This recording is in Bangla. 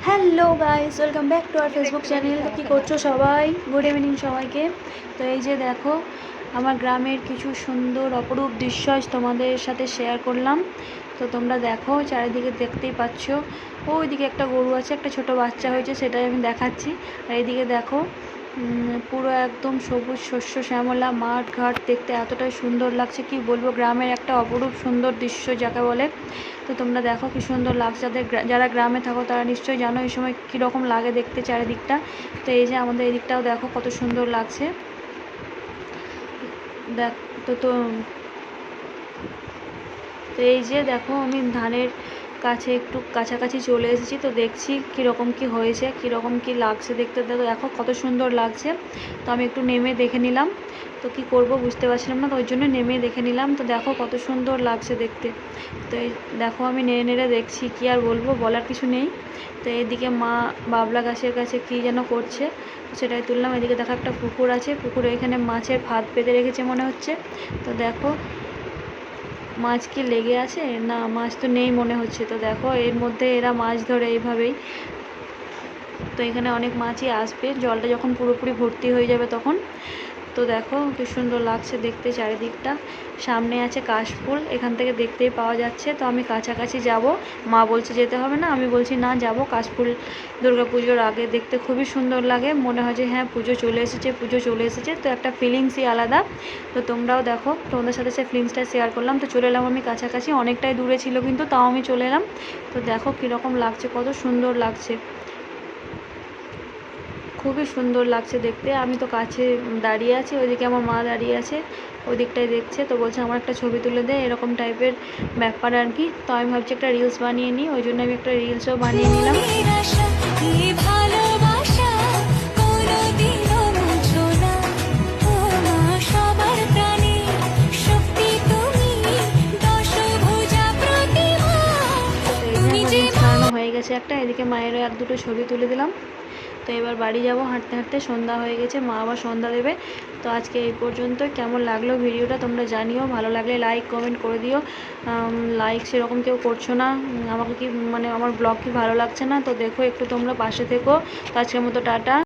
Hello guys, welcome back to our Facebook channel. তো কী করছো সবাই? গুড ইভিনিং সবাইকে। তো এই যে দেখো, আমার গ্রামের কিছু সুন্দর অপরূপ দৃশ্য আজ তোমাদের সাথে শেয়ার করলাম। তো তোমরা দেখো, চারিদিকে দেখতেই পাচ্ছ। ওইদিকে একটা গরু আছে, একটা ছোট বাচ্চা হয়েছে, সেটাই আমি দেখাচ্ছি। আর এইদিকে দেখো, পুরো একদম সবুজ শস্য শ্যামলা মাঠ ঘাট, দেখতে এতটাই সুন্দর লাগছে কি বলবো। গ্রামের একটা অপরূপ সুন্দর দৃশ্য যাকে বলে। তো তোমরা দেখো কি সুন্দর লাগছে। যারা গ্রামে থাকো তারা নিশ্চয়ই জানো এই সময় কীরকম লাগে দেখতে চারিদিকটা। তো এই যে আমাদের এই দিকটাও দেখো কত সুন্দর লাগছে। দেখ তো তো তো এই যে দেখো, আমি ধানের কাছে একটু কাছাকাছি চলে এসেছি। তো দেখছি কীরকম কী হয়েছে, কীরকম কী লাগছে দেখতে। দেখো কত সুন্দর লাগছে। তো আমি একটু নেমে দেখে নিলাম। তো কি করব বুঝতে পারছিলাম না, তো ওই জন্য নেমে দেখে নিলাম। তো দেখো কত সুন্দর লাগছে দেখতে। তো এই দেখো, আমি নেড়ে নেড়ে দেখছি, কি আর বলবো, বলার কিছু নেই। তো এইদিকে মা বাবলা গাছের কাছে কী যেন করছে, সেটাই তুললাম। এদিকে দেখো একটা পুকুর আছে, পুকুরে এখানে মাছের ফাঁদ পেতে রেখেছে মনে হচ্ছে। তো দেখো মাছ কি লেগে আছে, না মাছ তো নেই মনে হচ্ছে। তো দেখো এর মধ্যে এরা মাছ ধরে এইভাবেই। তো এখানে অনেক মাছই আসবে জলটা যখন পুরোপুরি ভর্তি হয়ে যাবে তখন। তো দেখো কি সুন্দর লাগছে দেখতে চারিদিকটা। সামনে আছে কাশফুল, এখান থেকে দেখতেই পাওয়া যাচ্ছে। তো আমি কাছাকাছি যাব, মা বলছে যেতে হবে না, আমি বলছি না যাব। কাশফুল দুর্গাপুজোর আগে দেখতে খুবই সুন্দর লাগে, মনে হয় যে হ্যাঁ পুজো চলে এসেছে, পুজো চলে এসেছে। তো একটা ফিলিংসই আলাদা। তো তোমরাও দেখো, তোমাদের সাথে সে ফিলিংসটা শেয়ার করলাম। তো চলে এলাম আমি কাছাকাছি, অনেকটাই দূরে ছিল কিন্তু তাও আমি চলে এলাম। তো দেখো কীরকম লাগছে, কত সুন্দর লাগছে, খুবই সুন্দর লাগছে দেখতে। আমি তো কাছে দাঁড়িয়ে আছি, ওইদিকে আমার মা দাঁড়িয়ে আছে, ওই দিকটাই দেখছে। তো বলছে আমার একটা ছবি তুলে দে, এরকম টাইপের ব্যাপার আর কি। তো আমি ভাবছি একটা রিলস বানিয়ে নিই, ওই জন্য আমি একটা রিলসও বানিয়ে নিলাম। হয়ে গেছে একটা, এদিকে মায়েরও এক দুটো ছবি তুলে দিলাম। তো এবার বাড়ি যাব হাঁটতে হাঁটতে, সন্ধ্যা হয়ে গেছে, মা আবার সন্ধ্যা দেবে। তো আজকে এই পর্যন্ত। কেমন লাগলো ভিডিওটা তোমরা জানিও, ভালো লাগলে লাইক কমেন্ট করে দিও। লাইক সেরকম কেউ করছো না, আমাকে কি মানে আমার ব্লগ কি ভালো লাগছে না? তো দেখো একটু তোমরা পাশে থেকো। তো আজকের মতো টাটা।